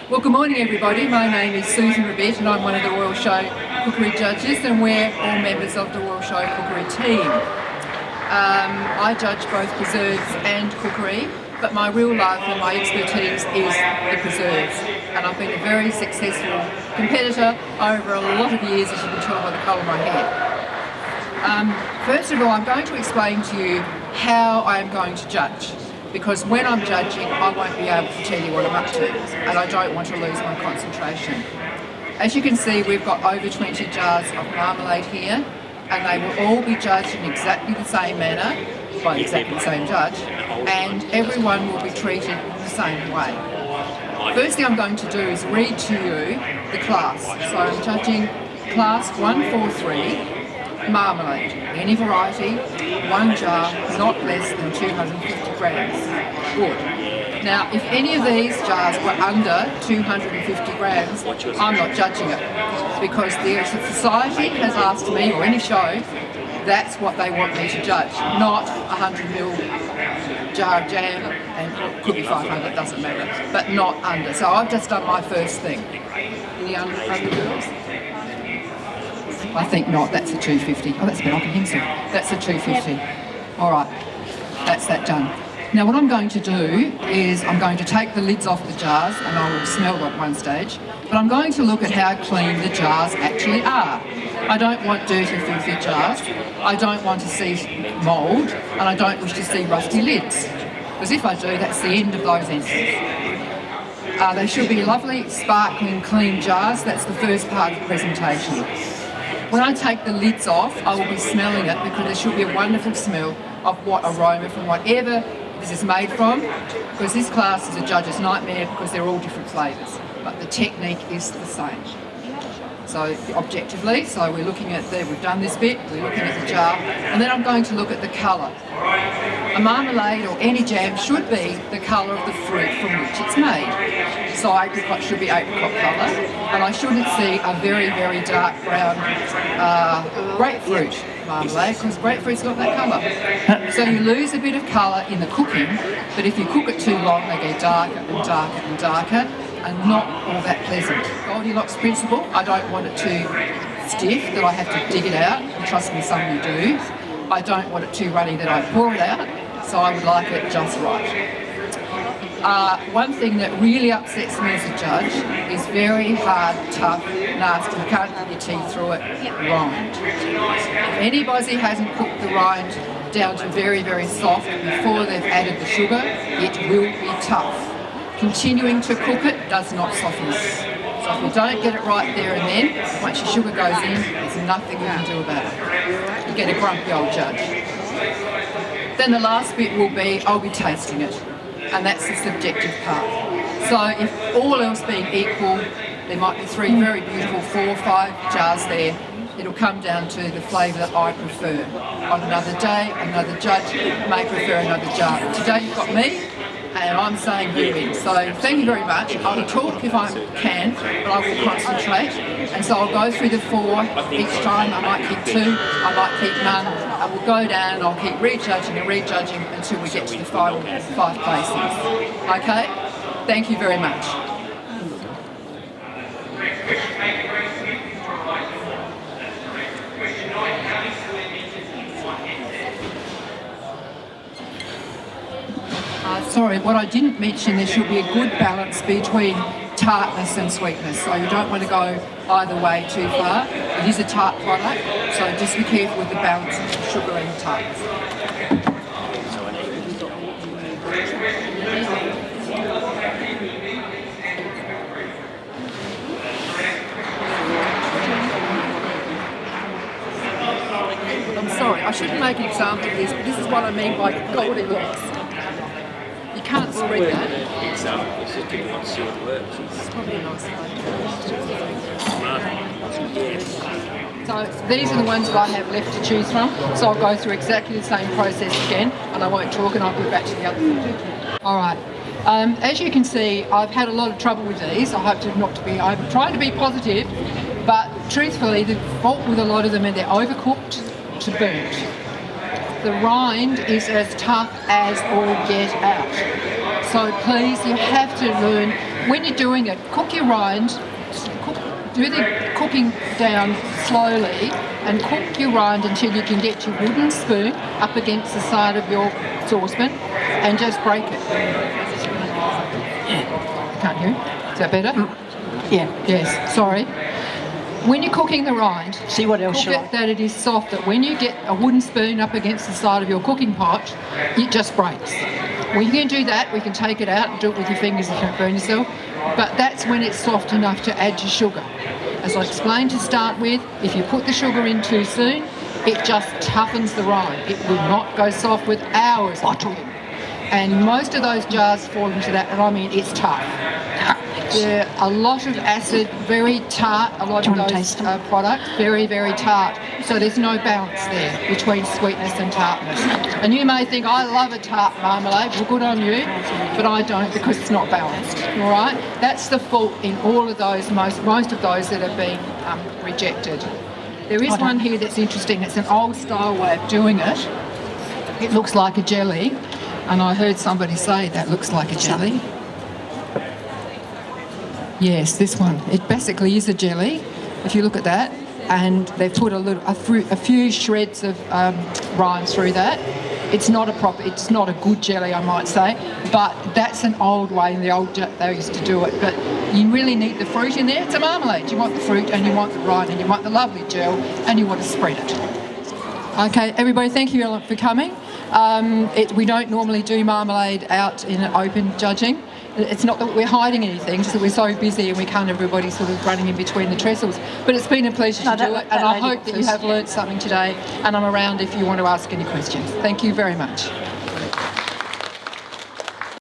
Well, good morning everybody. My name is Susan Rabbett and I'm one of the Royal Show Cookery judges, and we're all members of the Royal Show Cookery team. I judge both preserves and cookery, but my real love and my expertise is the preserves, and I've been a very successful competitor over a lot of years, as you can tell by the colour of my hair. First of all, I'm going to explain to you how I am going to judge, because when I'm judging I won't be able to tell you what I'm up to, and I don't want to lose my concentration. As you can see, we've got over 20 jars of marmalade here, and they will all be judged in exactly the same manner by exactly the same judge, and everyone will be treated the same way. First thing I'm going to do is read to you the class. So I'm judging class 143, marmalade, any variety, one jar, not less than 250 grams. Good. Now, if any of these jars were under 250 grams, I'm not judging it, because the society has asked me, or any show, that's what they want me to judge, not a 100ml jar of jam, and it could be 500, doesn't matter, but not under. So I've just done my first thing. Any under girls? I think not, that's a 250. Oh, that's a bit like a pencil. That's a 250. All right, that's that done. Now what I'm going to do is I'm going to take the lids off the jars, and I will smell them at one stage, but I'm going to look at how clean the jars actually are. I don't want dirty, filthy jars. I don't want to see mould, and I don't wish to see rusty lids, because if I do, that's the end of those entries. They should be lovely, sparkling, clean jars. That's the first part of the presentation. When I take the lids off, I will be smelling it, because there should be a wonderful smell of what aroma from whatever this is made from, because this class is a judge's nightmare because they're all different flavours, but the technique is the same. So objectively, so we're looking at we've done this bit, we're looking at the jar, and then I'm going to look at the colour. A marmalade or any jam should be the colour of the fruit from which it's made. So apricot should be apricot colour, and I shouldn't see a very, very dark brown grapefruit marmalade, because grapefruit's got that colour. So you lose a bit of colour in the cooking, but if you cook it too long, they get darker and darker and darker, and not all that pleasant. Goldilocks principle, I don't want it too stiff that I have to dig it out, and trust me, some you do. I don't want it too runny that I pour it out, so I would like it just right. One thing that really upsets me as a judge is very hard, tough, nasty, you can't get your teeth through it, rind. If anybody hasn't cooked the rind down to very, very soft before they've added the sugar, it will be tough. Continuing to cook it does not soften it. So if you don't get it right there and then, once your sugar goes in, there's nothing you can do about it. You get a grumpy old judge. Then the last bit will be, I'll be tasting it, and that's the subjective part. So if all else being equal, there might be 3 very beautiful 4 or 5 jars there. It'll come down to the flavour that I prefer. On another day, another judge may prefer another jar. Today you've got me, and I'm saying who wins. So thank you very much. I will talk if I can, but I will concentrate. And so I'll go through the 4 each time. I might keep 2, I might keep none. I will go down and I'll keep rejudging and rejudging until we get to the final 5 places. Okay? Thank you very much. Sorry, what I didn't mention, there should be a good balance between tartness and sweetness, so you don't want to go either way too far. It is a tart product, so just be careful with the balance of sugar and tartness. I'm sorry, I shouldn't make an example of this, but this is what I mean by Goldilocks. You can't spread that. Example, it's just people want to see what works. It's probably a nice flavour. So these are the ones that I have left to choose from. So I'll go through exactly the same process again, and I won't talk, and I'll go back to the other thing. All right. As you can see, I've had a lot of trouble with these. I hope not to be. I'm trying to be positive, but truthfully, the fault with a lot of them is they're overcooked to burnt. The rind is as tough as all get out. So please, you have to learn when you're doing it, cook your rind, do the cooking down slowly and cook your rind until you can get your wooden spoon up against the side of your saucepan and just break it. Can't you? Is that better? Yeah. Yes, sorry. When you're cooking the rind, See what else cook you it like. that it is soft, that when you get a wooden spoon up against the side of your cooking pot, it just breaks. When you can do that, we can take it out and do it with your fingers if you don't burn yourself, but that's when it's soft enough to add your sugar. As I explained to start with, if you put the sugar in too soon, it just toughens the rind. It will not go soft with hours of cooking. And most of those jars fall into that, and I mean it's tough. They're a lot of acid, very tart, a lot Do of you want to those taste them? products, very, very tart. So there's no balance there between sweetness and tartness. And you may think, I love a tart marmalade, well good on you, but I don't because it's not balanced, all right? That's the fault in all of those, most of those that have been rejected. There is one here that's interesting, it's an old style way of doing it. It looks like a jelly, and I heard somebody say that looks like a jelly. Yes, this one. It basically is a jelly, if you look at that, and they've put a few shreds of rind through that. It's not a good jelly, I might say, but that's an old way, and they used to do it. But you really need the fruit in there. It's a marmalade. You want the fruit, and you want the rind, and you want the lovely gel, and you want to spread it. Okay, everybody, thank you for coming. We don't normally do marmalade out in open judging. It's not that we're hiding anything, just that we're so busy and we can't everybody sort of running in between the trestles. But it's been a pleasure to do it, and I hope that you have learnt something today, and I'm around if you want to ask any questions. Thank you very much.